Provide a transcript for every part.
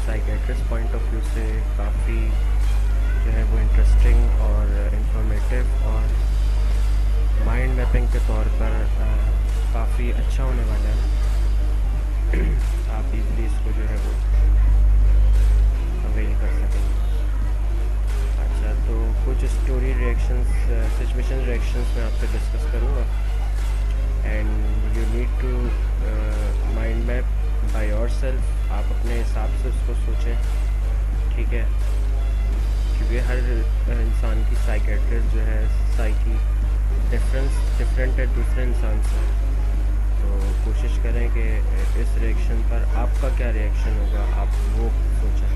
Psychiatrist point of view से काफ़ी जो है वो इंटरेस्टिंग और इंफॉर्मेटिव और माइंड मैपिंग के तौर पर काफ़ी अच्छा होने वाला है। आप इजली इसको जो है वो अवेल कर सकेंगे। अच्छा, तो कुछ स्टोरी रिएक्शंस, सिचुएशन रिएक्शंस मैं आपसे डिस्कस करूँगा and you need to mind map by yourself. आप अपने हिसाब से उसको सोचें, ठीक है, क्योंकि हर इंसान की साइकेट्रिस्ट जो है साइकी डिफरेंट है दूसरे इंसान से। तो कोशिश करें कि इस रिएक्शन पर आपका क्या रिएक्शन होगा, आप वो सोचें,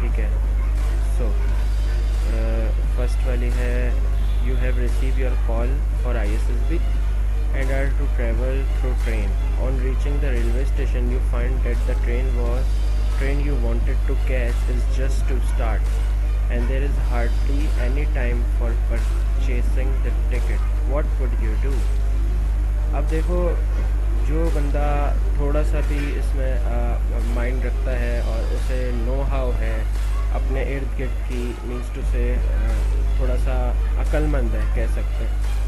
ठीक है। सो फर्स्ट वाली है, you have receive your call for ISSB and are to travel through train. On reaching the railway station, you find that the train you wanted to catch is just to start, and there is hardly any time for purchasing the ticket. What would you do? अब देखो, जो बंदा थोड़ा सा भी इसमें mind रखता है और उसे नो हाउ है अपने इर्द गिर्द की, मीन्स टू से थोड़ा सा अक्लमंद है कह सकते हैं,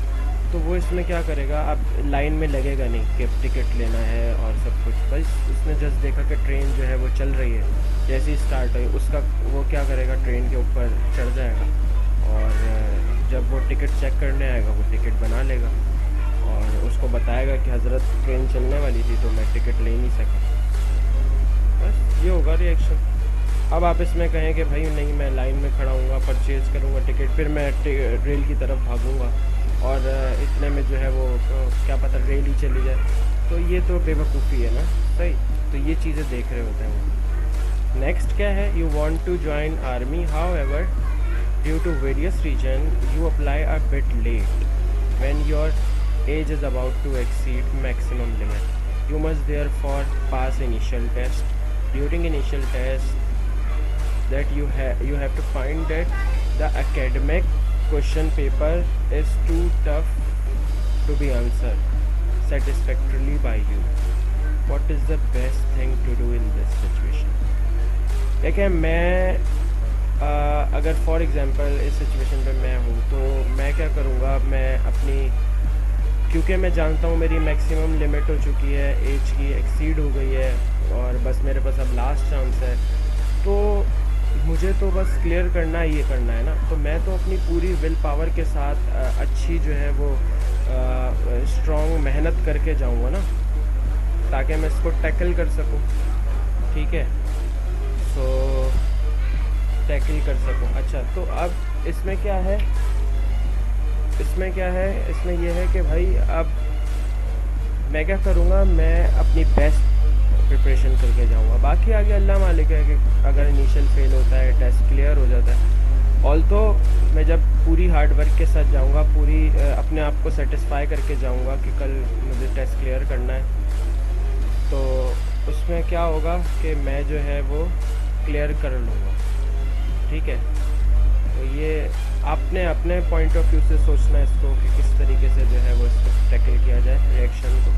तो वो इसमें क्या करेगा, अब लाइन में लगेगा नहीं कि टिकट लेना है और सब कुछ। बस उसने जस्ट देखा कि ट्रेन जो है वो चल रही है, जैसे ही स्टार्ट हुई उसका वो क्या करेगा, ट्रेन के ऊपर चढ़ जाएगा और जब वो टिकट चेक करने आएगा वो टिकट बना लेगा और उसको बताएगा कि हज़रत ट्रेन चलने वाली थी तो मैं टिकट ले नहीं सका। बस ये होगा रिएक्शन। अब आप इसमें कहें कि भाई नहीं, मैं लाइन में खड़ा हूँगा, परचेज़ करूँगा टिकट, फिर मैं रेल की तरफ भागूँगा और इतने में जो है वो क्या पता रेल ही चली जाए, तो ये तो बेवकूफ़ी है ना, सही। तो ये चीज़ें देख रहे होते हैं वो। नेक्स्ट क्या है, you want to join army, however due to various reason you apply a bit late when your age is about to exceed maximum limit. You must therefore pass initial test. During initial test that you have to find that the academic question paper is too tough to be answered satisfactorily by you. What is the best thing to do in this situation? देखिए, मैं अगर for example इस situation पे मैं हूँ तो मैं क्या करूँगा, मैं अपनी, क्योंकि मैं जानता हूँ मेरी मैक्सिमम लिमिट हो चुकी है, एज की एक्सीड हो गई है और बस मेरे पास अब लास्ट चांस है, तो मुझे तो बस क्लियर करना है, ये करना है ना। तो मैं तो अपनी पूरी विल पावर के साथ अच्छी जो है वो स्ट्रॉन्ग मेहनत करके जाऊँगा ना, ताकि मैं इसको टैकल कर सकूँ, ठीक है। सो टैकल कर सकूँ। अच्छा, तो अब इसमें क्या है, इसमें ये है कि भाई अब मैं क्या करूँगा, मैं अपनी बेस्ट प्रिपरेशन करके जाऊँगा। बाकी आगे अल्लाह मालिक है कि अगर इनिशियल फेल होता है, टेस्ट क्लियर हो जाता है, ऑल्दो मैं जब पूरी हार्ड वर्क के साथ जाऊँगा, पूरी अपने आप को सेटिस्फाई करके जाऊँगा कि कल मुझे टेस्ट क्लियर करना है, तो उसमें क्या होगा कि मैं जो है वो क्लियर कर लूँगा, ठीक है। तो ये आपने अपने पॉइंट ऑफ व्यू से सोचना है इसको कि किस तरीके से जो है वो इसको टैकल किया जाए, रिएक्शन को,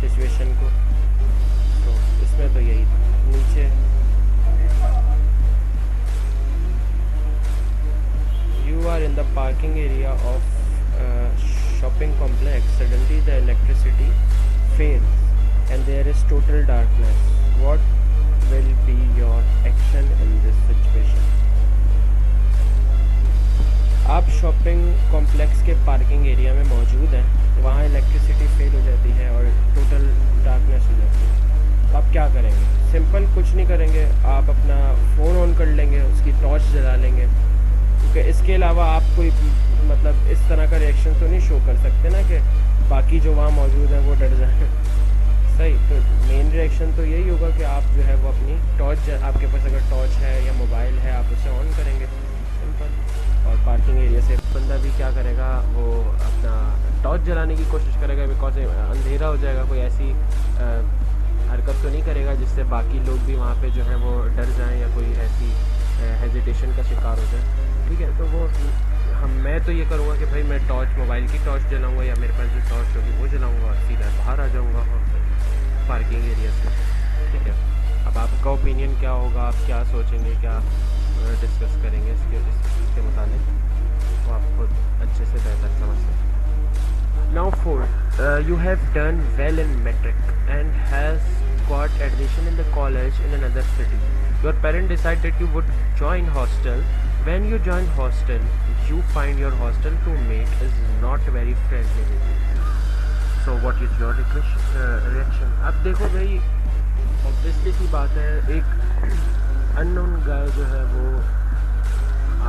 सिचुएशन को। तो इसमें तो यही था। नीचे you are in the parking area of shopping complex, suddenly the electricity fails and there is total darkness, what will be your action in this situation. आप शॉपिंग कॉम्प्लेक्स के पार्किंग एरिया में मौजूद हैं, वहाँ इलेक्ट्रिसिटी फेल हो जाती है और टोटल डार्कनेस हो जाती है, तो आप क्या करेंगे? सिंपल कुछ नहीं करेंगे, आप अपना फ़ोन ऑन कर लेंगे, उसकी टॉर्च जला लेंगे, क्योंकि इसके अलावा आप कोई मतलब इस तरह का रिएक्शन तो नहीं शो कर सकते ना कि बाकी जो वहाँ मौजूद हैं वो डर जाए, सही। तो मेन रिएक्शन तो यही होगा कि आप जो है वो अपनी टॉर्च, आपके पास अगर टॉर्च है या मोबाइल है, आप उसे ऑन करेंगे, सिंपल। और पार्किंग एरिया से बंदा भी क्या करेगा, वो अपना टॉर्च जलाने की कोशिश करेगा, बिकॉज अंधेरा हो जाएगा, कोई ऐसी हरकत तो नहीं करेगा जिससे बाकी लोग भी वहाँ पे जो है वो डर जाएं या कोई ऐसी हेजिटेशन का शिकार हो जाए, ठीक है। तो वो मैं तो ये करूँगा कि भाई मैं टॉर्च, मोबाइल की टॉर्च जलाऊँगा या मेरे पास जो टॉर्च होगी वो जलाऊँगा और सीधा बाहर आ जाऊँगा पार्किंग एरिया से, ठीक है। अब आप आपका ओपिनियन क्या होगा, आप क्या सोचेंगे, क्या डिस्कस करेंगे इसके मुतालिक, तो आप खुद अच्छे से बेहतर समझ सकते। Now fourth, you have done well in metric and has got admission in the college in another city. Your parent decide that you would join hostel. When you join hostel, you find your hostel roommate is not very friendly with you. So what is your reaction? अब देखो भाई, obviously सी बात है, एक unknown गाय जो है वो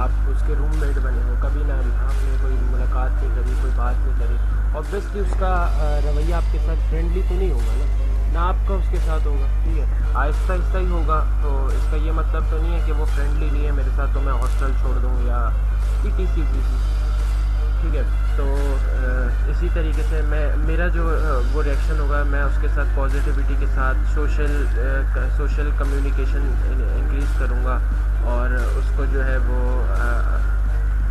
आप उसके रूममेट बने हो, कभी ना आपने कोई मुलाकात नहीं करी, कोई बात नहीं करी, ऑब्वियसली उसका रवैया आपके साथ फ्रेंडली तो नहीं होगा ना आपका उसके साथ होगा, ठीक है, आहिस्ता आहिस्ता ही होगा। तो इसका ये मतलब तो नहीं है कि वो फ्रेंडली नहीं है मेरे साथ तो मैं हॉस्टल छोड़ दूँ या ETC, ठीक है। तो इसी तरीके से मेरा जो वो रिएक्शन होगा, मैं उसके साथ पॉजिटिविटी के साथ सोशल कम्युनिकेशन इंक्रीज़ करूँगा और उसको जो है वो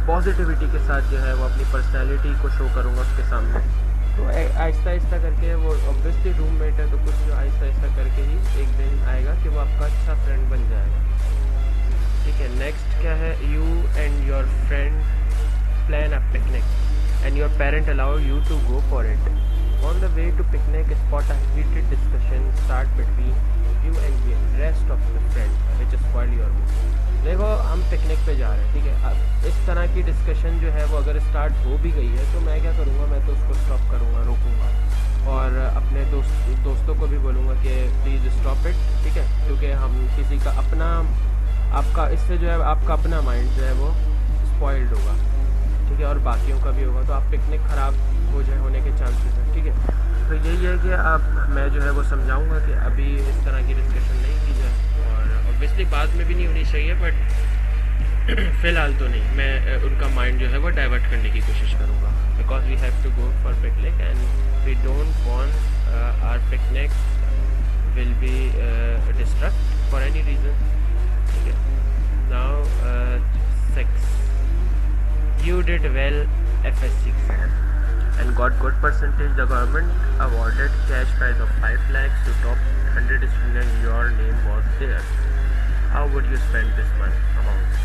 पॉजिटिविटी के साथ जो है वो अपनी पर्सनैलिटी को शो करूँगा उसके सामने। तो आहिस्ता आहिस्ता करके वो ऑब्वियसली रूममेट है तो कुछ आहिस्ता आहिस्ता करके ही एक दिन आएगा कि वो आपका अच्छा फ्रेंड बन जाएगा, ठीक है। नेक्स्ट क्या है, you and your friend plan a picnic and your parent allow you to go for it. On the way to picnic spot, a heated discussion start between you and the rest of the friend which spoil your mood. देखो हम picnic पे जा रहे हैं, ठीक है, अब इस तरह की डिस्कशन जो है वो अगर स्टार्ट हो भी गई है तो मैं क्या करूँगा, मैं तो उसको स्टॉप करूँगा, रोकूँगा और अपने दोस्तों को भी बोलूँगा कि प्लीज़ स्टॉप इट, ठीक है, क्योंकि हम किसी का अपना आपका इससे जो है आपका अपना माइंड जो है वो स्पॉइल्ड होगा, ठीक है, और बाकियों का भी होगा, तो आप पिकनिक ख़राब होने के चांसेस हैं, ठीक है। तो यही है कि मैं जो है वो समझाऊंगा कि अभी इस तरह की डिस्कशन नहीं की जाए और ऑब्वियसली बाद में भी नहीं होनी चाहिए, बट फ़िलहाल तो नहीं, मैं उनका माइंड जो है वो डाइवर्ट करने की कोशिश करूँगा, because we have to go for picnic and we don't want our picnic will be distract for any reason, ठीक है। Now 6, you did well FSC exam and got good percentage. The government awarded cash prize of 5 lakhs to top 100 students. Your name was there. How would you spend this month amount?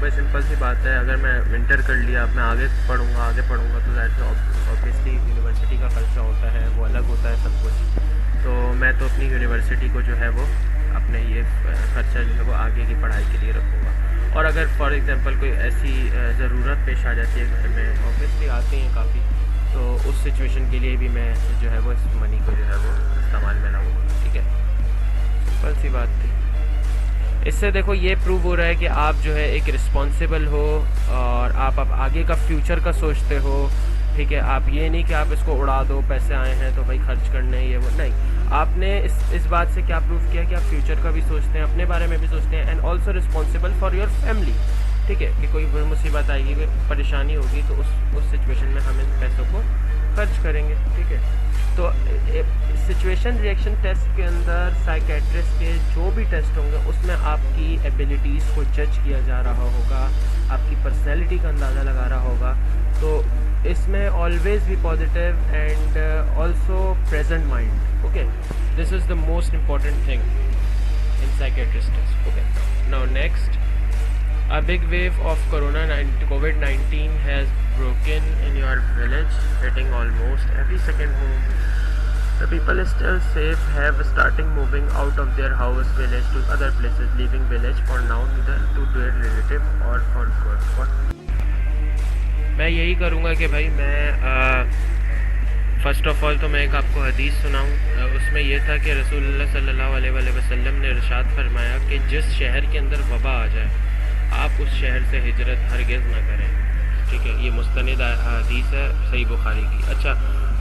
बस simple सी बात है, अगर मैं inter कर लिया, अब मैं आगे पढ़ूंगा तो ज़ाहिर से ऑब्वियसली यूनिवर्सिटी का खर्चा होता है, वो अलग होता है सब कुछ, तो मैं तो अपनी यूनिवर्सिटी को जो है वो अपने ये खर्चा जो है वो आगे की पढ़ाई के लिए रखूँगा। और अगर फॉर एग्ज़ाम्पल कोई ऐसी ज़रूरत पेश आ जाती है घर में, ऑब्वियसली आती हैं काफ़ी, तो उस सिचुएशन के लिए भी मैं जो है वो इस मनी को जो है वो इस्तेमाल में लाऊंगा, ठीक है, सिंपल सी बात थी। इससे देखो ये प्रूव हो रहा है कि आप जो है एक रिस्पॉन्सिबल हो और आप अब आगे का फ्यूचर का सोचते हो, ठीक है। आप ये नहीं कि आप इसको उड़ा दो, पैसे आए हैं तो भाई खर्च करने ये वो, नहीं, आपने इस बात से क्या प्रूव किया कि आप फ्यूचर का भी सोचते हैं, अपने बारे में भी सोचते हैं and also responsible for your family, ठीक है, कि कोई मुसीबत आएगी, कोई परेशानी होगी तो उस सिचुएशन में हम इन पैसों को खर्च करेंगे, ठीक है। तो सिचुएशन रिएक्शन टेस्ट के अंदर साइकेट्रिस्ट के जो भी टेस्ट होंगे उसमें आपकी एबिलिटीज़ को जज किया जा रहा होगा, आपकी पर्सनैलिटी का अंदाज़ा लगा रहा होगा, तो इसमें always be positive and also present mind, okay, this is the most important thing in psychiatrist test, okay. Now next, a big wave of COVID-19 has broken in your village, hitting almost every second home. The people is still safe, have starting moving out of their house, village to other places, leaving village for now either to their relative or for good. What? मैं यही करूँगा कि भाई मैं first of all तो मैं एक आपको हदीस सुनाऊँ, उसमें यह था कि रसूलुल्लाह सल्लल्लाहु अलैहि वसल्लम ने इरशाद फरमाया कि जिस शहर के अंदर वबा आ जाए आप उस शहर से हिजरत हरगिज़ ना करें, ठीक है। ये मुस्तनिद हदीस है सही बुखारी की। अच्छा,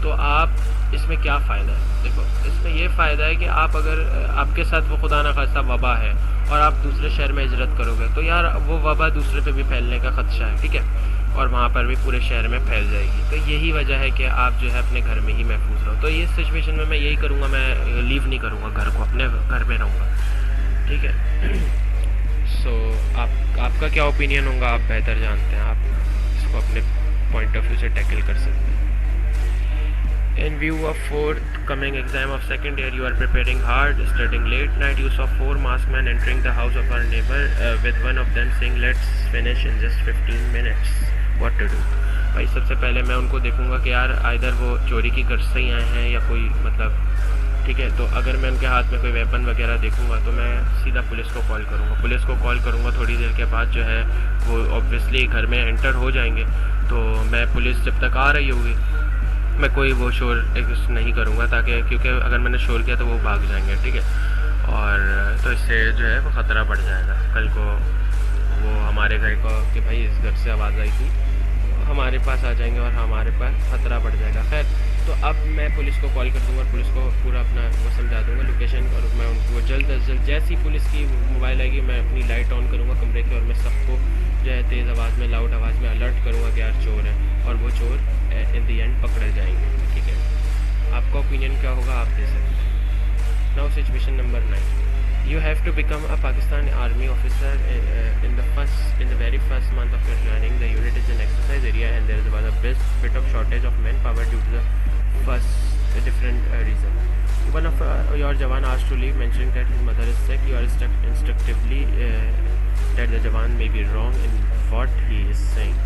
तो आप इसमें क्या फ़ायदा है, देखो इसमें ये फ़ायदा है कि आप अगर आपके साथ वो खुदा न खास्ता वबा है और आप दूसरे शहर में हिजरत करोगे तो यार वो वबा दूसरे पे भी फैलने का ख़दशा है, ठीक है, और वहाँ पर भी पूरे शहर में फैल जाएगी। तो यही वजह है कि आप जो है अपने घर में ही महफूज रहो। तो ये सिचुएशन में मैं यही करूँगा, मैं लीव नहीं करूँगा घर को, अपने घर में रहूँगा, ठीक है। सो आपका क्या ओपिनियन होगा, आप बेहतर जानते हैं, आप इसको अपने पॉइंट ऑफ व्यू से टैकल कर सकते हैं। In view of forthcoming exam of second year, you are preparing hard, studying late night. You saw 4 masked men entering the house of our neighbor, with one of them saying, "Let's finish in just 15 minutes." What to do? भाई सबसे पहले मैं उनको देखूंगा कि यार either वो चोरी की गर्ज से ही आए हैं या कोई मतलब, ठीक है। तो अगर मैं उनके हाथ में कोई वेपन वगैरह देखूंगा तो मैं सीधा पुलिस को कॉल करूंगा। पुलिस को कॉल करूंगा, थोड़ी देर के बाद जो है वो ऑब्वियसली घर में एंटर हो जाएंगे। तो मैं पुलिस जब तक आ रही होगी मैं कोई वो शोर नहीं करूँगा, ताकि क्योंकि अगर मैंने शोर किया तो वो भाग जाएंगे, ठीक है। और तो इससे जो है वो ख़तरा बढ़ जाएगा। कल को वो हमारे घर को कि भाई इस घर से आवाज़ आई थी, हमारे पास आ जाएंगे और हमारे पास ख़तरा बढ़ जाएगा। खैर, तो अब मैं पुलिस को कॉल कर दूँगा और पुलिस को पूरा अपना वो समझा दूँगा लोकेशन, और मैं उनको जल्द अज जल्द जैसी पुलिस की मोबाइल आएगी मैं अपनी लाइट ऑन करूँगा कमरे की, और मैं सबको जो है तेज़ आवाज़ में, लाउड आवाज़ में अलर्ट करूँगा कि यार चोर है, और वो चोर इन दी एंड पकड़े जाएंगे, ठीक है। आपका ओपिनियन क्या होगा आप दे सकते हैं। Now situation number 9, you have to become a Pakistani army officer in the very first month of your joining. The unit is an exercise area and there was a bit of shortage of manpower due to the first different reason. One of your Jawan asked to leave, mentioning that his mother is sick. You are instinctively that the Jawan may be wrong in what he is saying.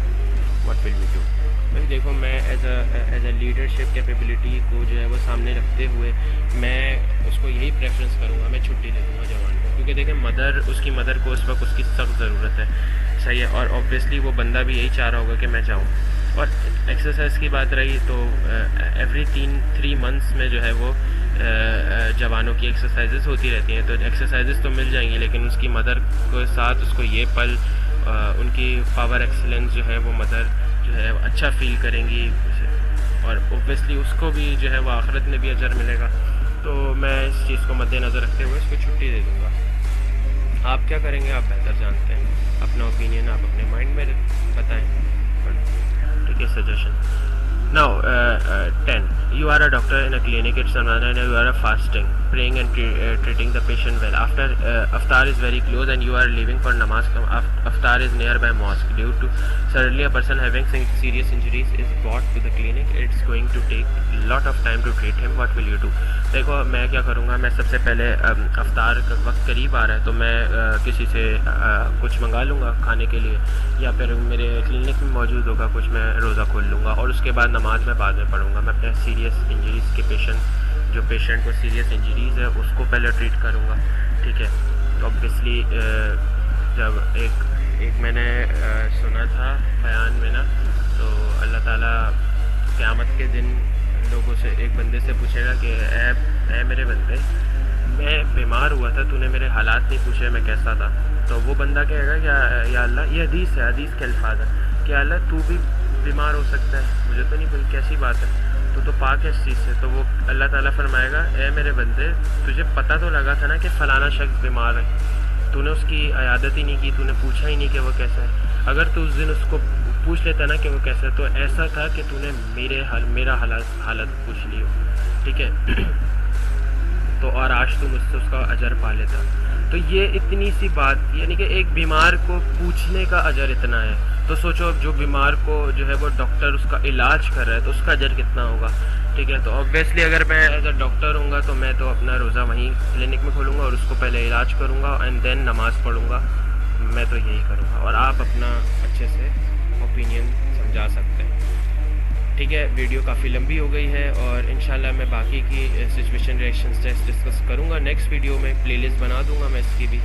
What will we do? भाई देखो, मैं as a leadership capability को जो है वो सामने रखते हुए मैं उसको यही प्रेफरेंस करूँगा, मैं छुट्टी दे दूँगा जवान को, क्योंकि देखें उसकी मदर को उस वक्त उसकी सख्त ज़रूरत है, सही है। और ऑब्वियसली वो बंदा भी यही चाह रहा होगा कि मैं जाऊँ। और एक्सरसाइज की बात रही तो एवरी 3 मंथ्स में जो है वो जवानों की एक्सरसाइजेस होती रहती हैं। तो एक्सरसाइजेस तो मिल जाएंगी, लेकिन उसकी मदर के साथ उसको ये पल उनकी पावर एक्सीलेंस जो है वो मदर जो है अच्छा फील करेंगी, और ओब्वियसली उसको भी जो है वो आखिरत में भी अजर मिलेगा। तो मैं इस चीज़ को मद्देनज़र रखते हुए उसको छुट्टी दे दूँगा। आप क्या करेंगे आप बेहतर जानते हैं, अपना ओपिनियन आप अपने माइंड में बताएं, ठीक है। Suggestion now 10, you are a doctor in a clinic, it's Ramadan and you are fasting, praying and treating the patient well. After iftar is very close and you are leaving for namaz. Iftar is nearby mosque. Due to suddenly a person having serious injuries is brought to the clinic. It's going to take lot of time to treat him. What will you do? देखो मैं क्या करूँगा, मैं सबसे पहले अफ्तार का वक्त करीब आ रहा है तो मैं किसी से कुछ मंगा लूँगा खाने के लिए, या फिर मेरे क्लिनिक में मौजूद होगा कुछ, मैं रोज़ा खोल लूँगा और उसके बाद नमाज में बाद में पढ़ूँगा। मैं अपने सीरियस इंजरीज़ के जो पेशेंट को सीरियस इंजरीज़ है उसको पहले ट्रीट करूँगा, ठीक है। ऑब्वियसली जब एक मैंने सुना था बयान में ना, तो अल्लाह ताला क़यामत के दिन लोगों से एक बंदे से पूछेगा कि ए मेरे बंदे, मैं बीमार हुआ था, तूने मेरे हालात नहीं पूछे मैं कैसा था। तो वो बंदा कहेगा कि या अल्लाह, ये हदीस है, हदीस के अल्फाज है कि अल्लाह तू भी बीमार हो सकता है, मुझे तो नहीं पता कैसी बात है, तो पाक है इस चीज़ से। तो वो अल्लाह ताला फरमाएगा, ए मेरे बंदे, तुझे पता तो लगा था ना कि फ़लाना शख्स बीमार है, तूने उसकी इयादत ही नहीं की, तूने पूछा ही नहीं कि वो कैसा है। अगर तू उस दिन उसको पूछ लेता ना कि वो कैसा है, तो ऐसा था कि तूने मेरा हालत पूछ ली हो, ठीक है। तो और आज तू मुझसे उसका अजर पा लेता। तो ये इतनी सी बात, यानी कि एक बीमार को पूछने का अजर इतना है, तो सोचो अब जो बीमार को जो है वो डॉक्टर उसका इलाज कर रहा है तो उसका अजर कितना होगा, ठीक है। तो ऑब्वियसली अगर मैं एज अ डॉक्टर हूँगा तो मैं तो अपना रोज़ा वहीं क्लिनिक में खोलूँगा और उसको पहले इलाज करूँगा एंड देन नमाज़ पढ़ूँगा। मैं तो यही करूँगा और आप अपना अच्छे से ओपिनियन समझा सकते हैं, ठीक है। वीडियो काफ़ी लंबी हो गई है और इंशाल्लाह मैं बाकी की सिचुएशन रिएक्शंस टेस्ट डिस्कस करूँगा नेक्स्ट वीडियो में, प्लेलिस्ट बना दूँगा मैं इसकी भी।